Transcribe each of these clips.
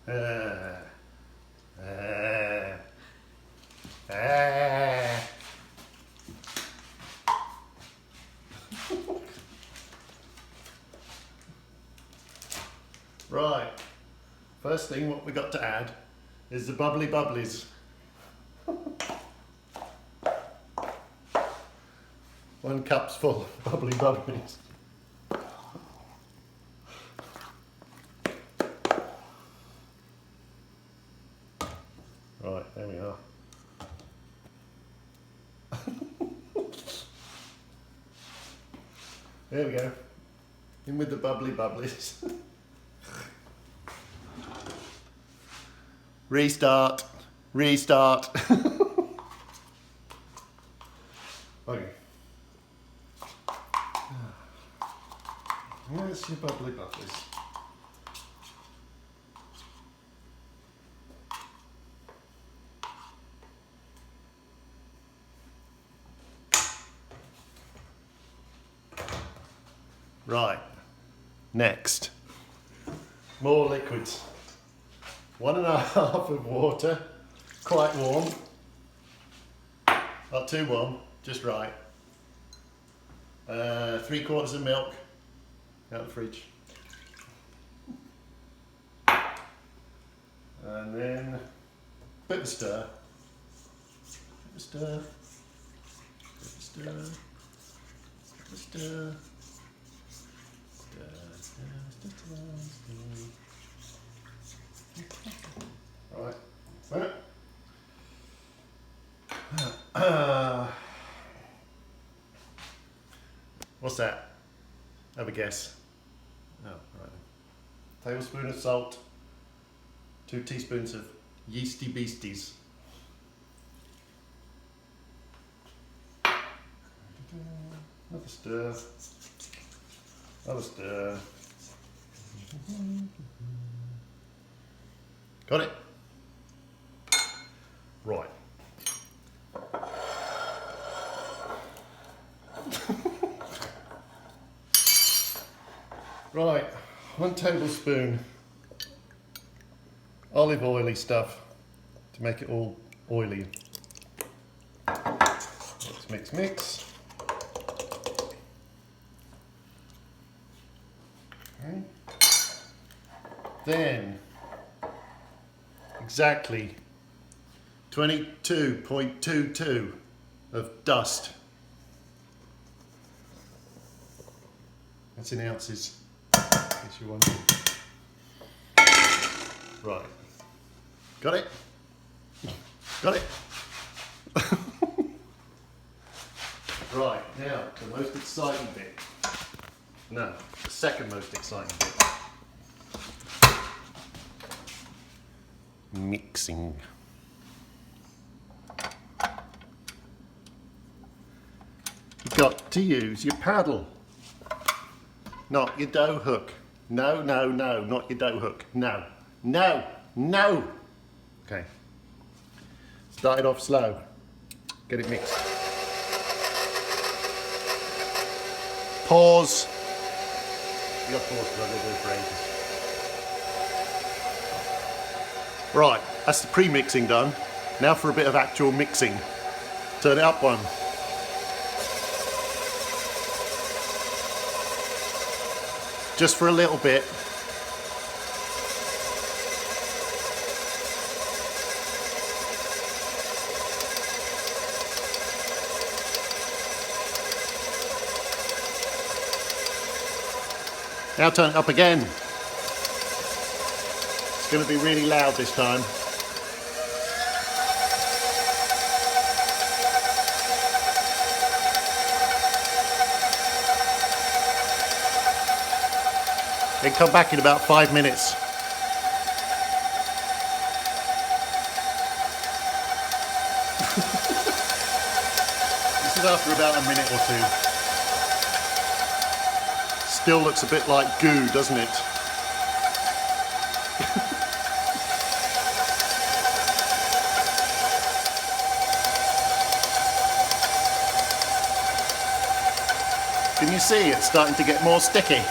Uh, uh, uh. Right, first thing what we got to add is the bubbly bubblies. 1 cup's full of bubbly bubblies. Right, there we are. There we go. In with the bubbly bubblies. Restart. Restart. Okay. Where's your bubbly bubblies? Right, next, more liquids. 1.5 of water, quite warm, not too warm, just right. 3/4 of milk, out of the fridge. And then a bit of stir, bit of stir, bit of stir, bit of stir. Right. What's that? Have a guess. Oh, right. Tablespoon of salt, 2 teaspoons of yeasty beasties. Another stir. Another stir. Got it? Right. Right, 1 tablespoon olive oily stuff to make it all oily. Let's mix, mix. Okay. Then exactly 22.22 of dust. That's in ounces, in case you wonder. Right. Got it? Got it? Right, now the most exciting bit. No, the second most exciting bit. Mixing. You've got to use your paddle, not your dough hook. No, no, no, not your dough hook. No, no, no. Okay. Start it off slow. Get it mixed. Pause. You got pause because I'm going to do it for ages. Right, that's the pre-mixing done. Now for a bit of actual mixing. Turn it up 1. Just for a little bit. Now turn it up again. It's going to be really loud this time. Then come back in about 5 minutes. This is after about a minute or 2. Still looks a bit like goo, doesn't it? Can you see it's starting to get more sticky?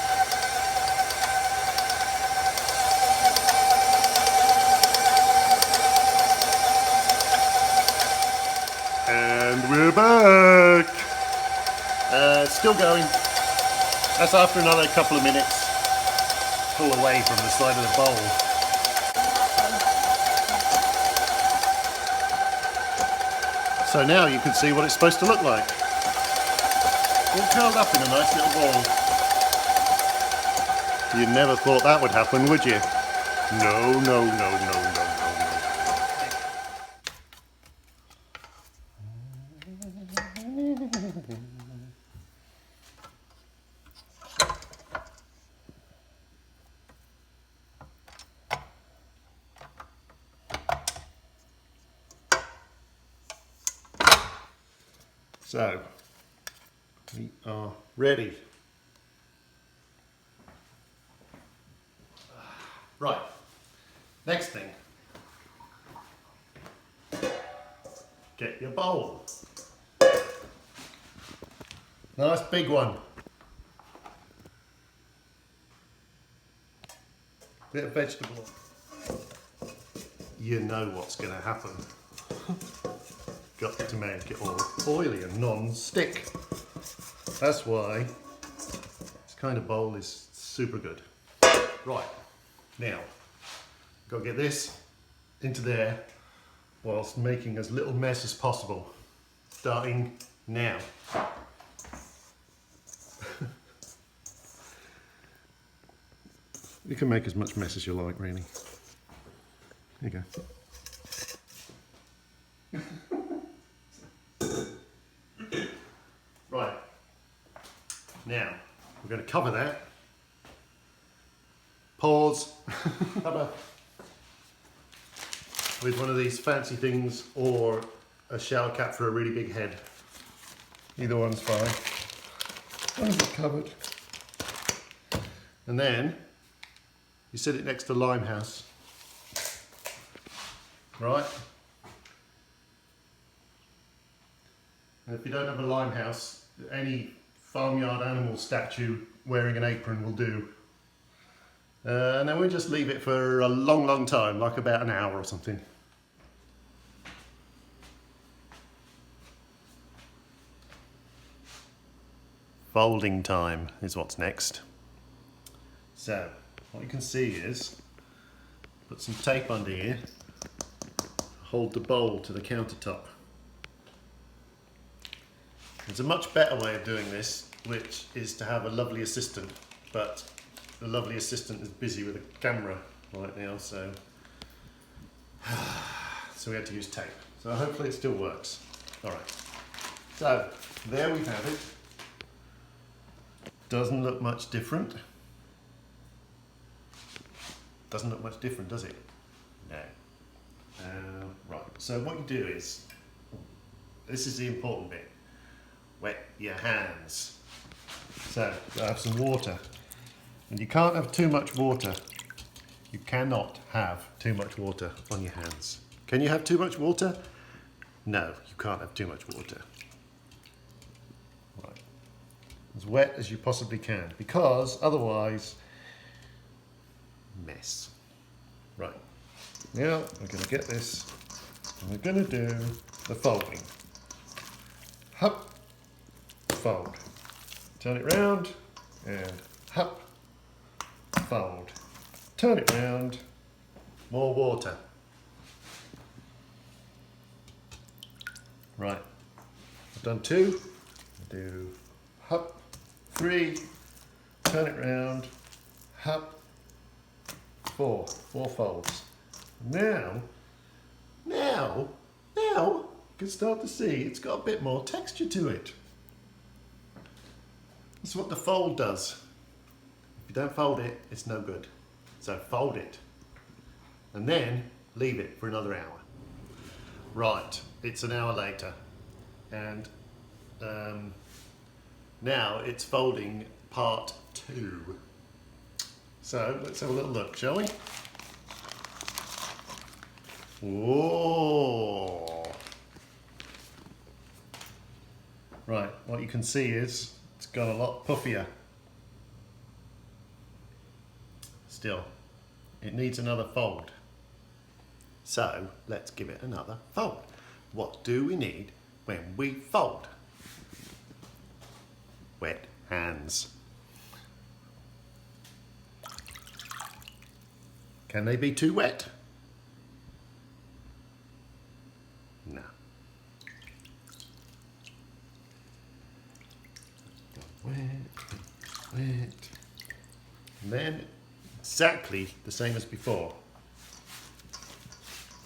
And we're back. Still going. That's after another couple of minutes. Pull away from the side of the bowl. So now you can see what it's supposed to look like. All curled up in a nice little ball. You never thought that would happen, would you? No, no, no, no, no, no, no. So, we are ready. Right, next thing. Get your bowl. Nice big one. Bit of vegetable. You know what's going to happen. Got to make it all oily and non-stick. That's why this kind of bowl is super good. Right, now, got to get this into there whilst making as little mess as possible. Starting now. You can make as much mess as you like, really. There you go. Right, now we're going to cover that, pause, cover with one of these fancy things or a shower cap for a really big head. Either one's fine. As long as it's covered. And then you set it next to Limehouse, right? And if you don't have a Limehouse, any farmyard animal statue wearing an apron will do. And then we just leave it for a long, long time, like about an hour or something. Folding time is what's next. So, what you can see is, put some tape under here, hold the bowl to the countertop. There's a much better way of doing this, which is to have a lovely assistant, but the lovely assistant is busy with a camera right now, so we had to use tape. So hopefully it still works. Alright, so there we have it. Doesn't look much different. Doesn't look much different, does it? No. Right, so what you do is, this is the important bit. Wet your hands. So, I have some water. And you can't have too much water. You cannot have too much water on your hands. Can you have too much water? No, you can't have too much water. Right. As wet as you possibly can, because otherwise, mess. Right. Now, we're going to get this, and we're going to do the folding. Hup. Fold. Turn it round and hup, fold. Turn it round, more water. Right, I've done two. Do hup, three, turn it round, hup, four folds. Now, you can start to see it's got a bit more texture to it. That's what the fold does. If you don't fold it, it's no good. So fold it. And then leave it for another hour. Right, it's an hour later. And now it's folding part 2. So let's have a little look, shall we? Whoa! Right, what you can see is it's got a lot puffier. Still, it needs another fold. So let's give it another fold. What do we need when we fold. Wet hands. Can they be too wet? No. Wet, wet. And then exactly the same as before.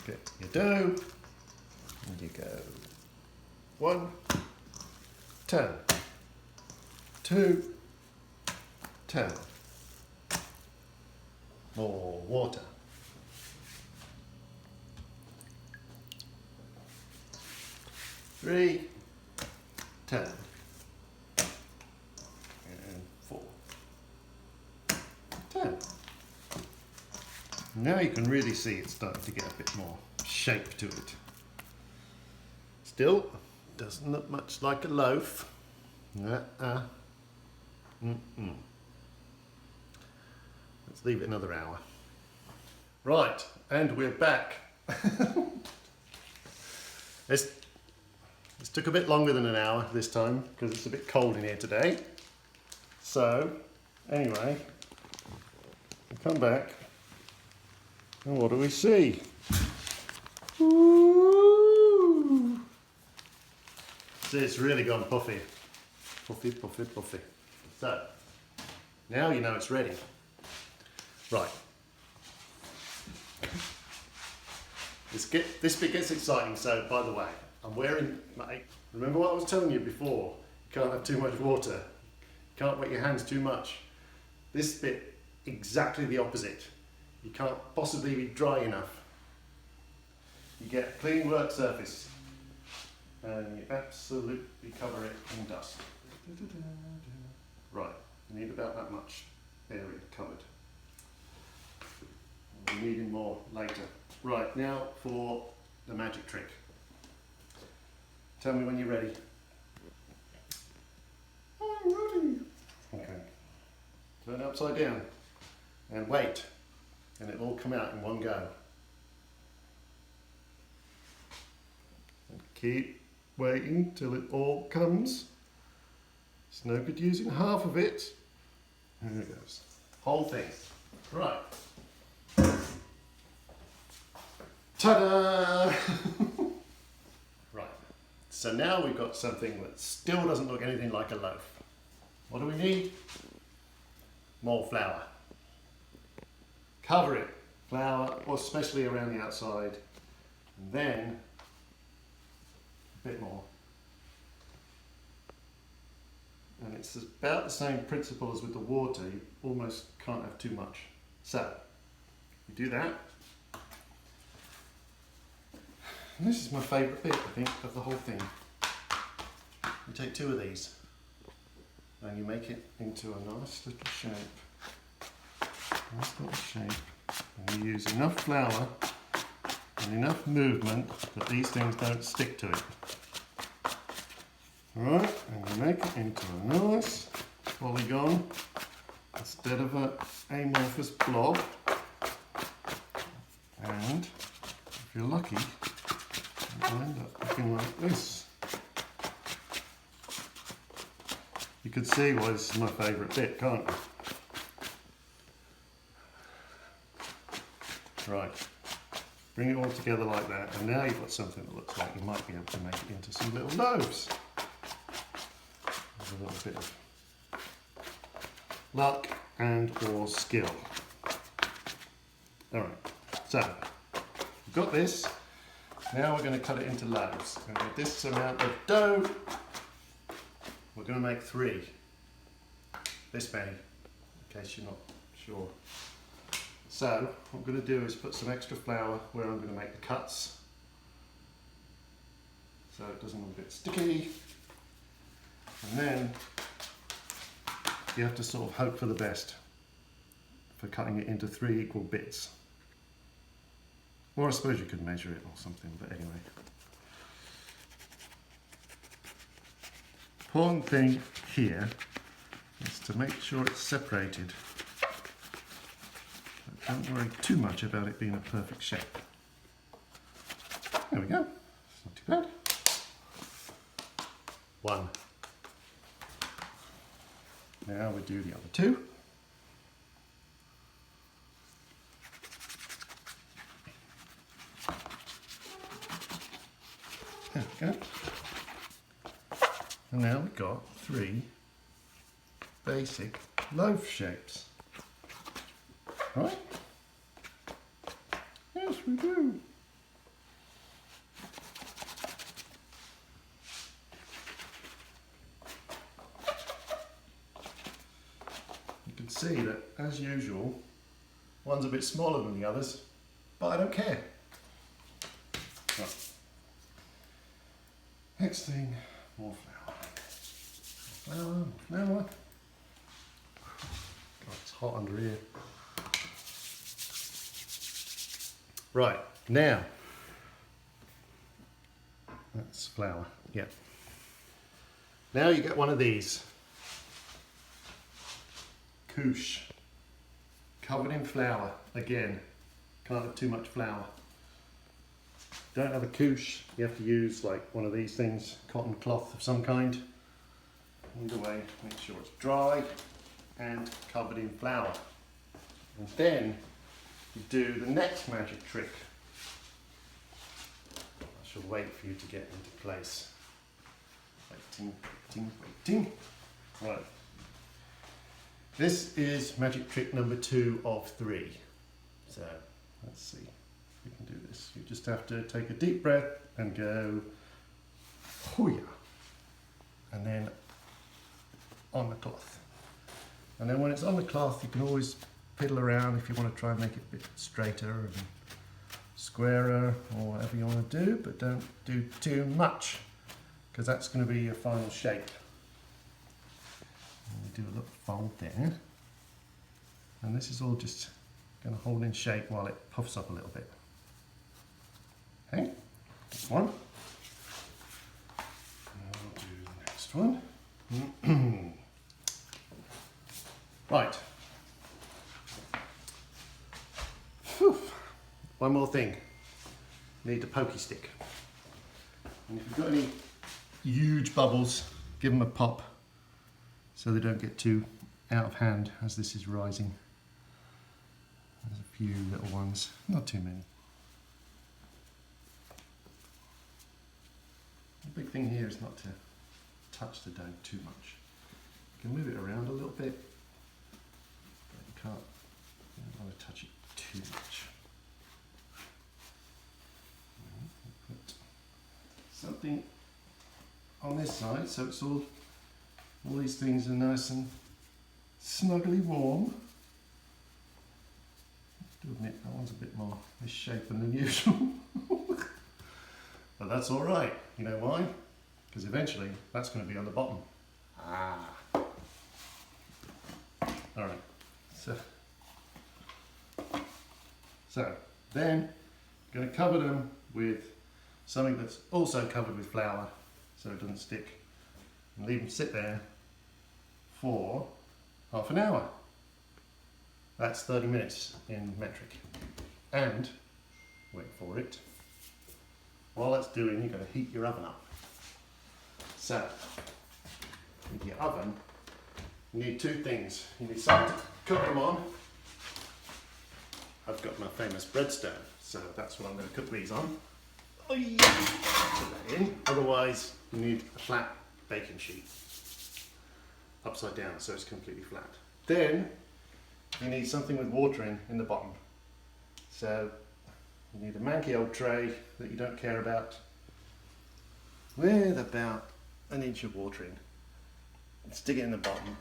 Get your dough, and you go 1, turn, 2, turn, more water, 3, turn, and 4, turn. Now you can really see it's starting to get a bit more shape to it. Still, doesn't look much like a loaf. Let's leave it another hour. Right, and we're back. This took a bit longer than an hour this time because it's a bit cold in here today. So, anyway, we come back. And what do we see? Ooh. See, it's really gone puffy. Puffy, puffy, puffy. So, now you know it's ready. Right. This bit gets exciting, so by the way, I'm wearing my... Remember what I was telling you before? You can't have too much water. You can't wet your hands too much. This bit, exactly the opposite. You can't possibly be dry enough. You get a clean work surface and you absolutely cover it in dust. Right, you need about that much area covered. We'll be needing more later. Right, now for the magic trick. Tell me when you're ready. I'm ready. Okay. Turn it upside down and wait. And it'll all come out in one go. And keep waiting till it all comes. It's no good using half of it. There it goes. Whole thing. Right. Ta-da! Right. So now we've got something that still doesn't look anything like a loaf. What do we need? More flour. Cover it, flour, or especially around the outside, and then a bit more. And it's about the same principle as with the water, you almost can't have too much. So, you do that. And this is my favourite bit, I think, of the whole thing. You take 2 of these, and you make it into a nice little shape. Nice little shape, and you use enough flour and enough movement that these things don't stick to it. Alright, and you make it into a nice polygon instead of an amorphous blob. And if you're lucky, you'll end up looking like this. You can see why this is my favourite bit, can't you? Right, bring it all together like that, and now you've got something that looks like you might be able to make it into some little loaves. With a little bit of luck and or skill. Alright, so we've got this. Now we're going to cut it into loaves. We're going to get this amount of dough. We're going to make 3. This many, in case you're not sure. So, what I'm going to do is put some extra flour where I'm going to make the cuts, so it doesn't look a bit sticky. And then you have to sort of hope for the best for cutting it into 3 equal bits. Or I suppose you could measure it or something, but anyway. Important thing here is to make sure it's separated. Don't worry too much about it being a perfect shape. There we go. It's not too bad. 1. Now we do the other 2. There we go. And now we've got 3 basic loaf shapes. Right? Yes, we do. You can see that, as usual, one's a bit smaller than the others, but I don't care. Right. Next thing, more flour. More flour. God, it's hot under here. Right, now, that's flour, yeah. Now you get one of these. Couche, covered in flour, again, can't have too much flour. Don't have a couche, you have to use like one of these things, cotton cloth of some kind. Either way, make sure it's dry and covered in flour. And then you do the next magic trick. I shall wait for you to get into place. Waiting. Right. This is magic trick number 2 of 3. So, let's see if we can do this. You just have to take a deep breath and go, hoo-ya. And then on the cloth. And then when it's on the cloth, you can always fiddle around if you want to try and make it a bit straighter and squarer or whatever you want to do, but don't do too much because that's going to be your final shape. And we do a little fold there, and this is all just going to hold in shape while it puffs up a little bit. Okay, this one. And we'll do the next one. Right. Whew. One more thing. You need a pokey stick. And if you've got any huge bubbles, give them a pop so they don't get too out of hand as this is rising. There's a few little ones, not too many. The big thing here is not to touch the dough too much. You can move it around a little bit, but you don't want to touch it too much. Put something on this side so it's all these things are nice and snugly warm. I have to admit that one's a bit more misshapen than usual. But that's all right. You know why? Because eventually that's going to be on the bottom. Ah. All right. So then you're going to cover them with something that's also covered with flour so it doesn't stick, and leave them sit there for half an hour. That's 30 minutes in metric. And, wait for it, while that's doing, you've got to heat your oven up. So, with your oven, you need 2 things. You need something to cook them on. I've got my famous breadstone, so that's what I'm going to cook these on. Oh yeah! Put that in. Otherwise, you need a flat baking sheet. Upside down, so it's completely flat. Then, you need something with water in the bottom. So, you need a manky old tray that you don't care about, with about 1 inch of water in. Stick it in the bottom.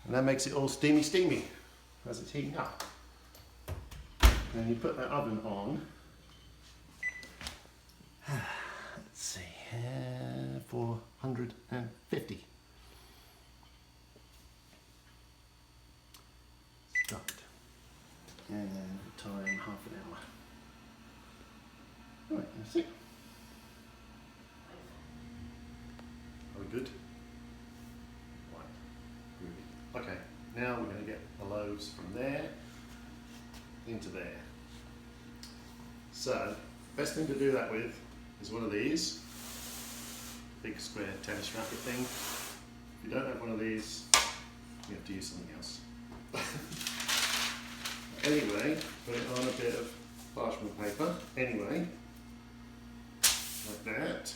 And that makes it all steamy as it's heating up. And you put that oven on. Let's see, 450. Start. And time half an hour. Right, that's it. Are we good? Right. Okay, now we're going to get the loaves from there into there. So, best thing to do that with is one of these. Big square tennis racket thing. If you don't have one of these, you have to use something else. Anyway, put it on a bit of parchment paper. Anyway, like that.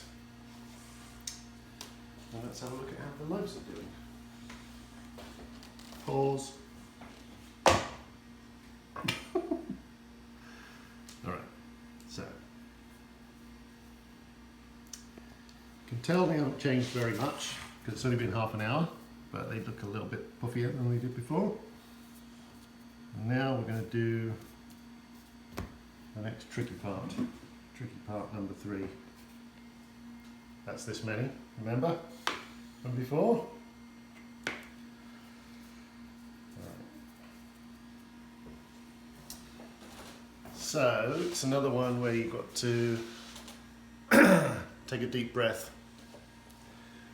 And let's have a look at how the loaves are doing. Pause. Alright, so. You can tell they haven't changed very much because it's only been half an hour, but they look a little bit puffier than they did before. And now we're going to do the next tricky part number 3. That's this many, remember, from before? So it's another one where you've got to take a deep breath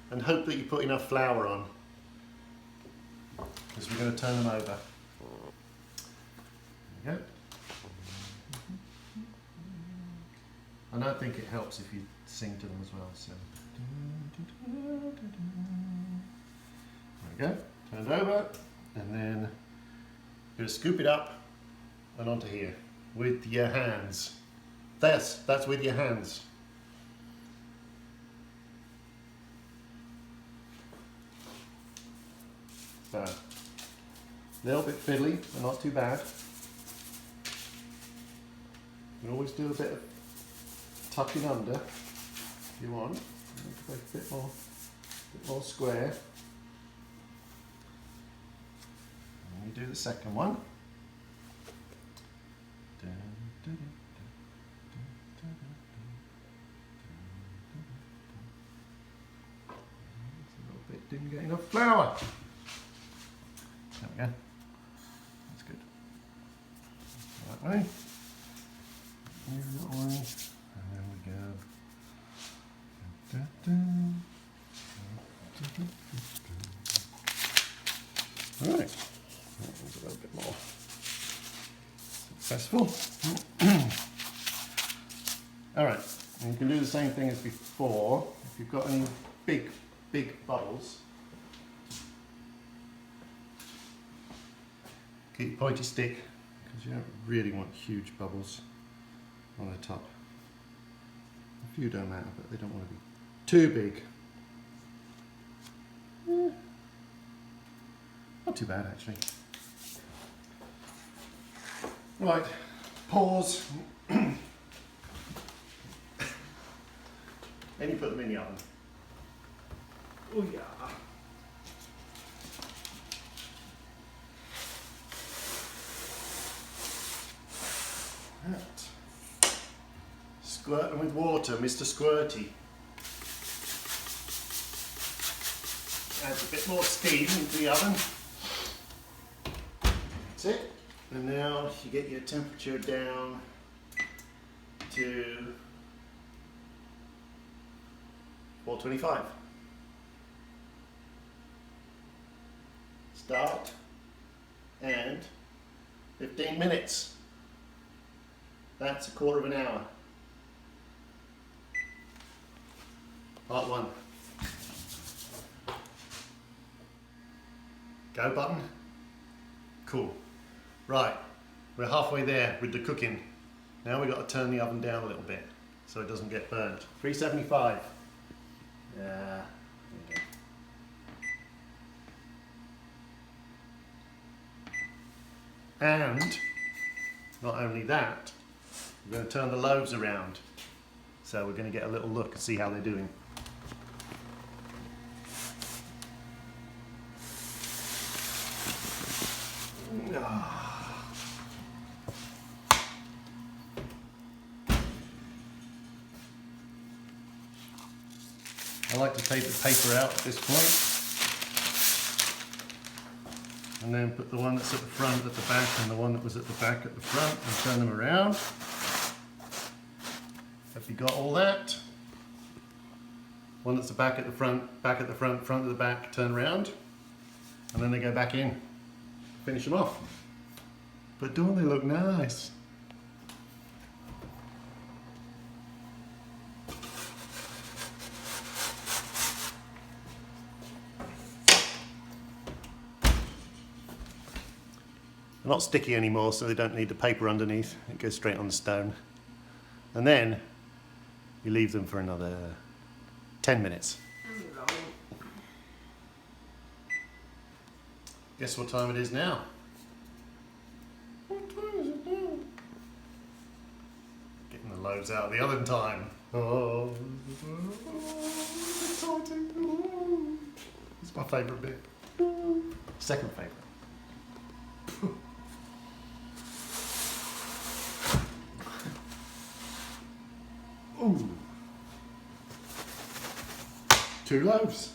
and hope that you put enough flour on, because we're going to turn them over. There we go. And I think it helps if you sing to them as well. So there we go, turned over, and then you're going to scoop it up and onto here with your hands. That's with your hands. So, a little bit fiddly, but not too bad. You can always do a bit of tucking under if you want. Make it a bit more square. And you do the second one. A little bit didn't get enough flour. There we go. That's good. That way. Here that way. And there we go. Alright. That one's a little bit more successful. Alright. And you can do the same thing as before. If you've got any big bubbles, keep your pointy stick, because you don't really want huge bubbles on the top. A few don't matter, but they don't want to be too big. Not too bad actually. Right, pause. Then you put them in the oven. Oh yeah. That. Squirt them with water, Mr. Squirty. Adds a bit more steam into the oven. That's it. And now you get your temperature down to 425. Start and 15 minutes. That's a quarter of an hour. Part 1. Go button. Cool. Right, we're halfway there with the cooking. Now we've got to turn the oven down a little bit so it doesn't get burned. 375. Yeah. There you go. And not only that, we're going to turn the loaves around. So we're going to get a little look and see how they're doing. I like to take the paper out at this point and then put the one that's at the front at the back and the one that was at the back at the front and turn them around. Have you got all that? One that's the back at the front, front at the back, turn around, and then they go back in. Finish them off. But don't they look nice? They're not sticky anymore, so they don't need the paper underneath. It goes straight on the stone. And then you leave them for another 10 minutes. Guess what time it is now? What time is it now? Getting the loaves out of the oven time. Oh, exciting. It's my favourite bit. Second favourite. Ooh. 2 loaves.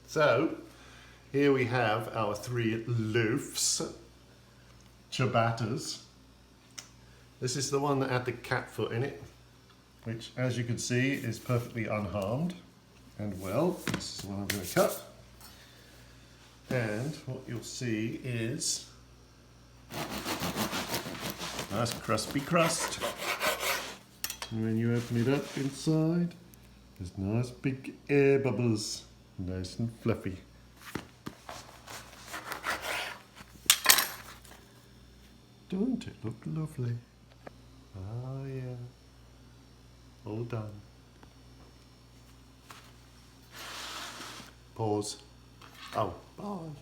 So, here we have our 3 loaves, ciabattas. This is the one that had the cat foot in it, which, as you can see, is perfectly unharmed. And well, this is the one I'm going to cut. And what you'll see is nice crispy crust. And when you open it up inside, there's nice big air bubbles, nice and fluffy. Don't it look lovely? Oh yeah, all done. Pause. Oh, bye.